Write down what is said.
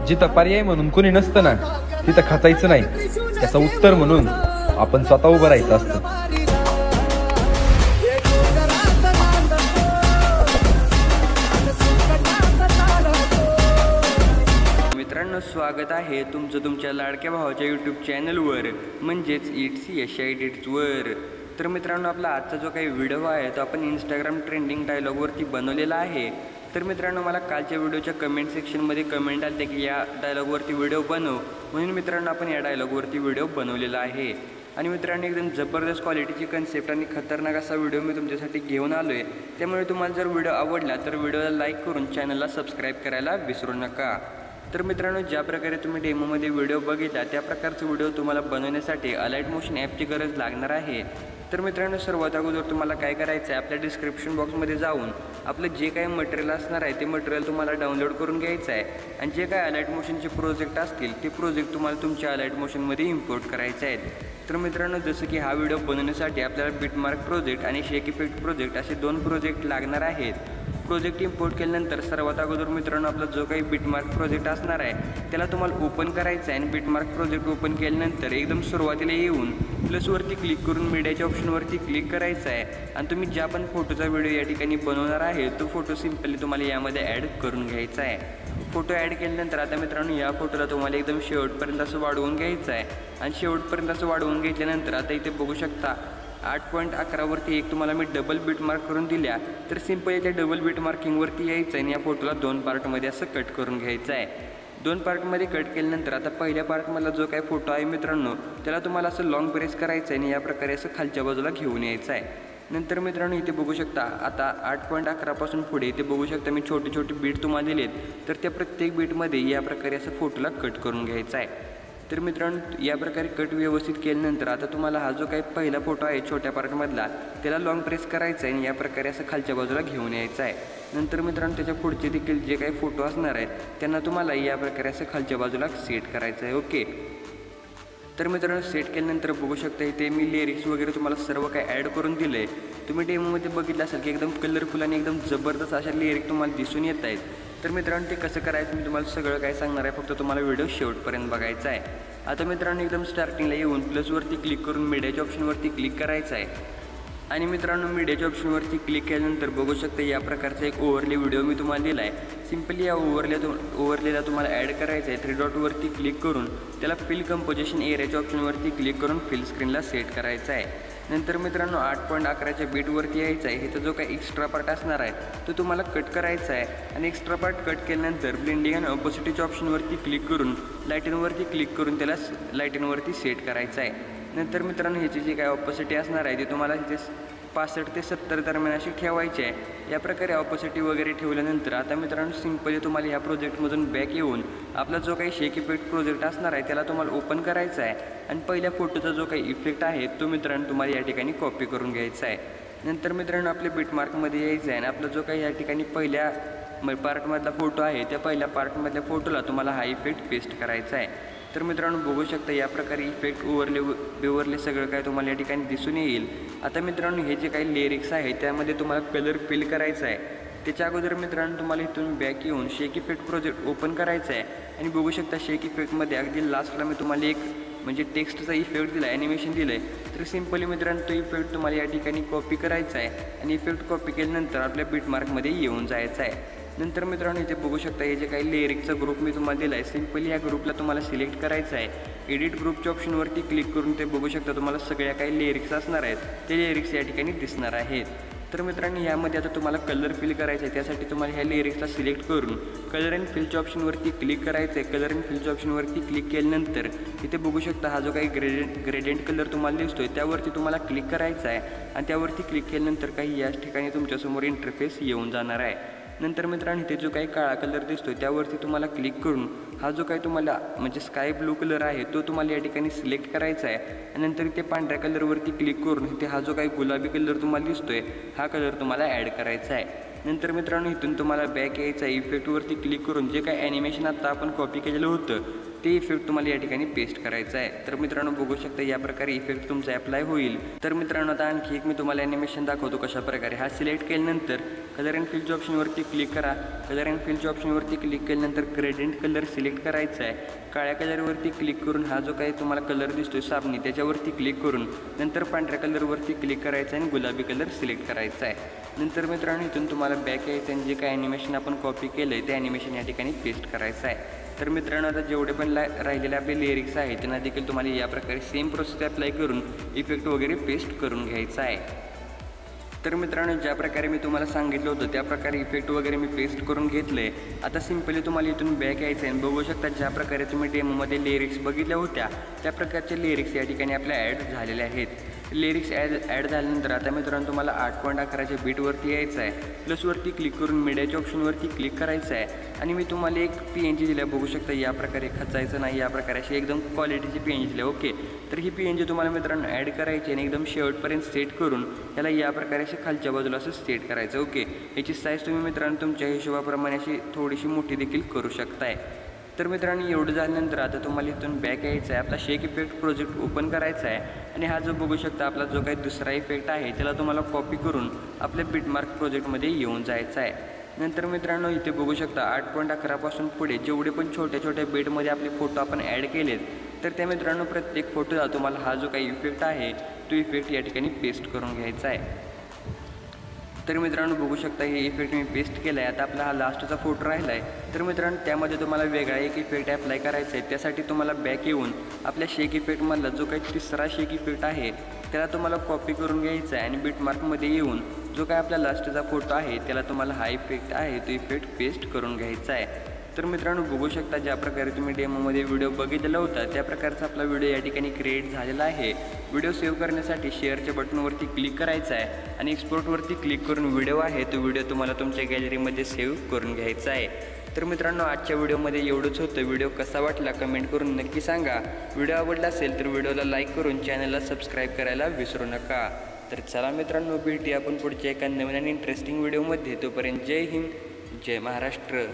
जिथं पर्याय म्हणून कोणी नसतं ना तिथं खचायचं नाही, त्याचं उत्तर म्हणून आपण स्वतः उभं राहायचं असतं. मित्रांनो, स्वागत आहे तुमचं तुमच्या लाडक्या भावाच्या यूट्यूब चॅनलवर, म्हणजेच इट्स यश एडिट्सवर. तर मित्रांनो, आपला आजचा जो काही व्हिडिओ आहे तो आपण इंस्टाग्राम ट्रेंडिंग डायलॉगवरती बनवलेला आहे. तर मित्रांनो, मला कालच्या व्हिडिओच्या कमेंट सेक्शनमध्ये कमेंट आले की या डायलॉगवरती व्हिडिओ बनव, म्हणून मित्रांनो आपण या डायलॉगवरती व्हिडिओ बनवलेला आहे. आणि मित्रांनो, एकदम जबरदस्त क्वालिटीची कन्सेप्ट आणि खतरनाक असा व्हिडिओ मी तुमच्यासाठी घेऊन आलो आहे. त्यामुळे तुम्हाला जर व्हिडिओ आवडला तर व्हिडिओला लाईक करून चॅनलला सबस्क्राईब करायला विसरू नका. तर मित्रांनो, ज्या प्रकारे तुम्ही डेमोमध्ये व्हिडिओ बघितला त्या प्रकारचा व्हिडिओ तुम्हाला बनवण्यासाठी अलाइट मोशन ॲपची गरज लागणार आहे. तर मित्रांनो, सर्वात अगोदर तुम्हाला काय करायचं आहे, आपल्या डिस्क्रिप्शन बॉक्समध्ये जाऊन आपलं जे काही मटेरियल असणार आहे ते मटेरियल तुम्हाला डाउनलोड करून घ्यायचं आहे. आणि जे काही अलाइट मोशनचे प्रोजेक्ट असतील ते प्रोजेक्ट तुम्हाला तुमच्या अलाइट मोशनमध्ये इम्पोर्ट करायचे आहेत. तर मित्रांनो, जसं की हा व्हिडिओ बनवण्यासाठी आपल्याला बिटमार्क प्रोजेक्ट आणि शेक इफेक्ट प्रोजेक्ट असे 2 प्रोजेक्ट लागणार आहेत. प्रोजेक्ट इम्पोर्ट केल्यानंतर सर्वात अगोदर मित्रांनो आपला जो काही बिटमार्क प्रोजेक्ट असणार आहे त्याला तुम्हाला ओपन करायचं आहे. आणि बिटमार्क प्रोजेक्ट ओपन केल्यानंतर एकदम सुरुवातीला येऊन प्लसवरती क्लिक करून मीडियाच्या ऑप्शनवरती क्लिक करायचं आहे. आणि तुम्ही ज्या पण फोटोचा व्हिडिओ या ठिकाणी बनवणार आहे तो फोटो सिम्पली तुम्हाला यामध्ये ॲड करून घ्यायचा आहे. फोटो ॲड केल्यानंतर आता मित्रांनो या फोटोला तुम्हाला एकदम शेवटपर्यंत असं वाढवून घ्यायचं आहे. आणि शेवटपर्यंत असं वाढवून घेतल्यानंतर आता इथे बघू शकता 8.11वरती एक तुम्हाला मी डबल बीट मार्क करून दिल्या. तर सिम्पली त्या डबल बीट मार्किंगवरती यायचं आहे आणि या फोटोला 2 पार्टमध्ये असं कट करून घ्यायचं आहे. 2 पार्टमध्ये कट केल्यानंतर आता पहिल्या पार्टमधला जो काही फोटो आहे मित्रांनो त्याला तुम्हाला असं लॉंग प्रेस करायचं आहे आणि या प्रकारे असं खालच्या बाजूला घेऊन यायचं आहे. नंतर मित्रांनो इथे बघू शकता आता 8.11पासून पुढे इथे बघू शकता मी छोटे छोटे बीट तुम्हाला दिलेत. तर त्या प्रत्येक बीटमध्ये या प्रकारे असं फोटोला कट करून घ्यायचा आहे. तर मित्रांनो, या प्रकारे कट व्यवस्थित केल्यानंतर आता तुम्हाला हा जो काही पहिला फोटो आहे छोट्या पार्टमधला त्याला लॉंग प्रेस करायचा आहे आणि या प्रकारे असं खालच्या बाजूला घेऊन यायचं आहे. नंतर मित्रांनो त्याच्या पुढचे देखील जे काही फोटो असणार आहेत त्यांना तुम्हाला या प्रकारे असं खालच्या बाजूला सेट करायचं आहे. ओके. तर मित्रांनो, सेट केल्यानंतर बघू शकता इथे मी लिरिक्स वगैरे तुम्हाला सर्व काही ॲड करून दिलं आहे. तुम्ही डेमोमध्ये बघितलं असेल की एकदम कलरफुल आणि एकदम जबरदस्त अशा लिरिक तुम्हाला दिसून येत आहेत. तर मित्रांनो, ते कसं करायचं मी तुम्हाला सगळं काय सांगणार आहे, फक्त तुम्हाला व्हिडिओ शेवटपर्यंत बघायचा आहे. आता मित्रांनो एकदम स्टार्टिंगला येऊन प्लसवरती क्लिक करून मीडियाच्या ऑप्शनवरती क्लिक करायचं आहे. आणि मित्रांनो मीडियाच्या ऑप्शनवरती क्लिक केल्यानंतर बघू शकता या प्रकारचा एक ओव्हरले व्हिडिओ मी तुम्हाला दिला आहे. सिम्पली या ओव्हरलेला तुम्हाला ॲड करायचं आहे. 3 डॉटवरती क्लिक करून त्याला फिल कंपोजिशन एरियाच्या ऑप्शनवरती क्लिक करून फिल स्क्रीनला सेट करायचं आहे. नंतर मित्रांनो 8.11च्या बीटवरती यायचं आहे. इथं जो काही एक्स्ट्रा पार्ट असणार आहे तो तुम्हाला कट करायचा आहे. आणि एक्स्ट्रा पार्ट कट केल्यानंतर ब्लेंडिंग आणि ऑपोसिटीच्या ऑप्शनवरती क्लिक करून लाईटिनवरती क्लिक करून त्याला लाईटिनवरती सेट करायचं आहे. नंतर मित्रांनो ह्याची जी काही ऑपोसिटी असणार आहे ती तुम्हाला इथे 65 ते 70 दरम्यान अशी ठेवायची आहे. या प्रकारे ऑपोसिटी वगैरे ठेवल्यानंतर आता मित्रांनो सिम्पली तुम्हाला ह्या प्रोजेक्टमधून बॅक येऊन आपला जो काही शेक इफेक्ट प्रोजेक्ट असणार आहे त्याला तुम्हाला ओपन करायचा आहे. आणि पहिल्या फोटोचा जो काही इफेक्ट आहे तो मित्रांनो तुम्हाला या ठिकाणी कॉपी करून घ्यायचा आहे. नंतर मित्रांनो आपल्या बीटमार्कमध्ये यायचं आहे आणि आपला जो काही या ठिकाणी पहिल्या पार्टमधला फोटो आहे त्या पहिल्या पार्टमधल्या फोटोला तुम्हाला हा इफेक्ट पेस्ट करायचा आहे. तर मित्रांनो बघू शकता या प्रकारे इफेक्ट ओव्हरले सगळं काय तुम्हाला या ठिकाणी दिसून येईल. आता मित्रांनो हे जे काही लिरिक्स आहे त्यामध्ये तुम्हाला कलर फिल करायचा आहे. त्याच्या अगोदर मित्रांनो तुम्हाला इथून बॅक येऊन शेक इफेक्ट प्रोजेक्ट ओपन करायचा आहे. आणि बघू शकता शेक इफेक्टमध्ये अगदी लास्टला मी तुम्हाला एक म्हणजे टेक्स्टचा इफेक्ट दिला आहे, ॲनिमेशन दिलं आहे. तर सिम्पली मित्रांनो तो इफेक्ट तुम्हाला या ठिकाणी कॉपी करायचा आहे. आणि इफेक्ट कॉपी केल्यानंतर आपल्या बीटमार्कमध्ये येऊन जायचं आहे. नंतर मित्रांनो इथे बघू शकता हे जे काही लिरिकचा ग्रुप मी तुम्हाला दिला आहे सिम्पली या ग्रुपला तुम्हाला सिलेक्ट करायचं आहे. एडिट ग्रुपच्या ऑप्शनवरती क्लिक करून ते बघू शकता तुम्हाला सगळ्या काही लिरिक्स असणार आहेत ते लिरिक्स या ठिकाणी दिसणार आहेत. तर मित्रांनो यामध्ये आता तुम्हाला कलर फिल करायचा आहे. त्यासाठी तुम्हाला ह्या लिरिक्सला सिलेक्ट करून कलर अँड फिलच्या ऑप्शनवरती क्लिक करायचं आहे. कलर अँड फिलच्या ऑप्शनवरती क्लिक केल्यानंतर इथे बघू शकता हा जो काही ग्रेडियंट कलर तुम्हाला दिसतो आहे त्यावरती तुम्हाला क्लिक करायचा आहे. आणि त्यावरती क्लिक केल्यानंतर काही याच ठिकाणी तुमच्यासमोर इंटरफेस येऊन जाणार आहे. नंतर मित्रांनो इथे जो काही काळा कलर दिसतो आहे त्यावरती तुम्हाला क्लिक करून हा जो काही तुम्हाला म्हणजे स्काय ब्लू कलर आहे तो तुम्हाला या ठिकाणी सिलेक्ट करायचा आहे. आणि नंतर इथे पांढऱ्या कलरवरती क्लिक करून इथे हा जो काही गुलाबी कलर तुम्हाला दिसतो आहे हा कलर तुम्हाला ॲड करायचा आहे. नंतर मित्रांनो इथून तुम्हाला बॅक यायचं आहे. इफेक्टवरती क्लिक करून जे काही ॲनिमेशन आता आपण कॉपी केलेलं होतं ते इफेक्ट तुम्हाला या ठिकाणी पेस्ट करायचं आहे। तर मित्रांनो बघू शकता या प्रकारे इफेक्ट तुमचा अप्लाय होईल। तर मित्रांनो आता आणखी एक मी तुम्हाला ॲनिमेशन दाखवतो कशा प्रकारे। हा सिलेक्ट केल्यानंतर कलर अँड फिलच्या ऑप्शनवरती क्लिक करा। कलर अँड फिलच्या ऑप्शनवरती क्लिक केल्यानंतर ग्रेडियंट कलर सिलेक्ट करायचा आहे। काळ्या कलरवरती क्लिक करून हा जो काही तुम्हाला कलर दिसतोय साबणी त्याच्यावरती क्लिक करून नंतर पांढऱ्या कलरवरती क्लिक करायचं आहे आणि गुलाबी कलर सिलेक्ट करायचा आहे। नंतर मित्रांनो इथून तुम्हाला बॅक यायचं आणि जे काही ॲनिमेशन आपण कॉपी केलं आहे ते ॲनिमेशन या ठिकाणी पेस्ट करायचं आहे। तर मित्रांनो आता जेवढे पण राहिलेले आपले लिरिक्स आहेत त्यांना देखील तुम्हाला या प्रकारे सेम प्रोसेस अप्लाय करून इफेक्ट वगैरे पेस्ट करून घ्यायचा आहे। तर मित्रांनो ज्या प्रकारे मी तुम्हाला सांगितलं होतं त्या प्रकारे इफेक्ट वगैरे मी पेस्ट करून घेतलं आहे। आता सिम्पली तुम्हाला इथून बॅक यायचं आहे आणि बघू शकता ज्या प्रकारे तुम्ही डेमोमध्ये लिरिक्स बघितल्या होत्या त्या प्रकारचे लिरिक्स या ठिकाणी आपल्या ॲड झालेले आहेत। लिरिक्स ॲड झाल्यानंतर आता मित्रांनो तुम्हाला 8.11च्या बीटवरती यायचं आहे। प्लसवरती क्लिक करून मीडियाच्या ऑप्शनवरती क्लिक करायचं आहे आणि मी तुम्हाला एक PNG दिल्या बघू शकता या प्रकारे खचायचं नाही या प्रकारे अशी एकदम क्वालिटीची PNG दिल्या ओके। तर ही PNG तुम्हाला मित्रांनो ॲड करायची आणि एकदम शेवटपर्यंत सेट करून त्याला या प्रकारे अशी खालच्या बाजूला असं सेट करायचं ओके। याची साईज तुम्ही मित्रांनो तुमच्या हिशोबाप्रमाणे अशी थोडीशी मोठी देखील करू शकताय। तर मित्रांनो एवढं झाल्यानंतर आता तुम्हाला इथून बॅक यायचं आहे। आपला शेक इफेक्ट प्रोजेक्ट ओपन करायचा आहे आणि हा जो बघू शकता आपला जो काही दुसरा इफेक्ट आहे त्याला तुम्हाला कॉपी करून आपल्या बिटमार्क प्रोजेक्टमध्ये येऊन जायचं आहे। नंतर मित्रांनो इथे बघू शकता 8.11 पासून पुढे जेवढे पण छोट्या छोट्या बीटमध्ये आपले फोटो आपण ॲड केलेत तर त्या मित्रांनो प्रत्येक फोटोला तुम्हाला हा जो काही इफेक्ट आहे तो इफेक्ट या ठिकाणी पेस्ट करून घ्यायचा आहे। तर मित्रांनो बघू शकता हे इफेक्ट मी पेस्ट केला आहे। आता आपला हा लास्टचा फोटो राहिला आहे तर मित्रांनो त्यामध्ये तुम्हाला वेगळा एक इफेक्ट अप्लाय करायचा आहे। त्यासाठी तुम्हाला बॅक येऊन आपल्या शेक इफेक्टमधला जो काही तिसरा शेक इफेक्ट आहे त्याला तुम्हाला कॉपी करून घ्यायचा आहे आणि बिटमार्कमध्ये येऊन जो काय आपला लास्टचा फोटो आहे त्याला तुम्हाला हा इफेक्ट आहे तो इफेक्ट पेस्ट करून घ्यायचा आहे। तर मित्रांनो बघू शकता ज्या प्रकारे तुम्ही डेमोमध्ये व्हिडिओ बघितलेला होता त्या प्रकारचा आपला व्हिडिओ या ठिकाणी क्रिएट झालेला आहे। व्हिडिओ सेव्ह करण्यासाठी शेअरच्या बटनवरती क्लिक करायचं आहे आणि एक्सपोर्टवरती क्लिक करून व्हिडिओ आहे तो व्हिडिओ तुम्हाला तुमच्या गॅलरीमध्ये सेव्ह करून घ्यायचा आहे। तर मित्रांनो आजच्या व्हिडिओमध्ये एवढंच होतं। व्हिडिओ कसा वाटला कमेंट करून नक्की सांगा। व्हिडिओ आवडला असेल तर व्हिडिओला लाईक करून चॅनलला सबस्क्राईब करायला विसरू नका। तर चला मित्रांनो भेटूया आपण पुढच्या एका नवीन आणि इंटरेस्टिंग व्हिडिओमध्ये। तोपर्यंत जय हिंद जय महाराष्ट्र।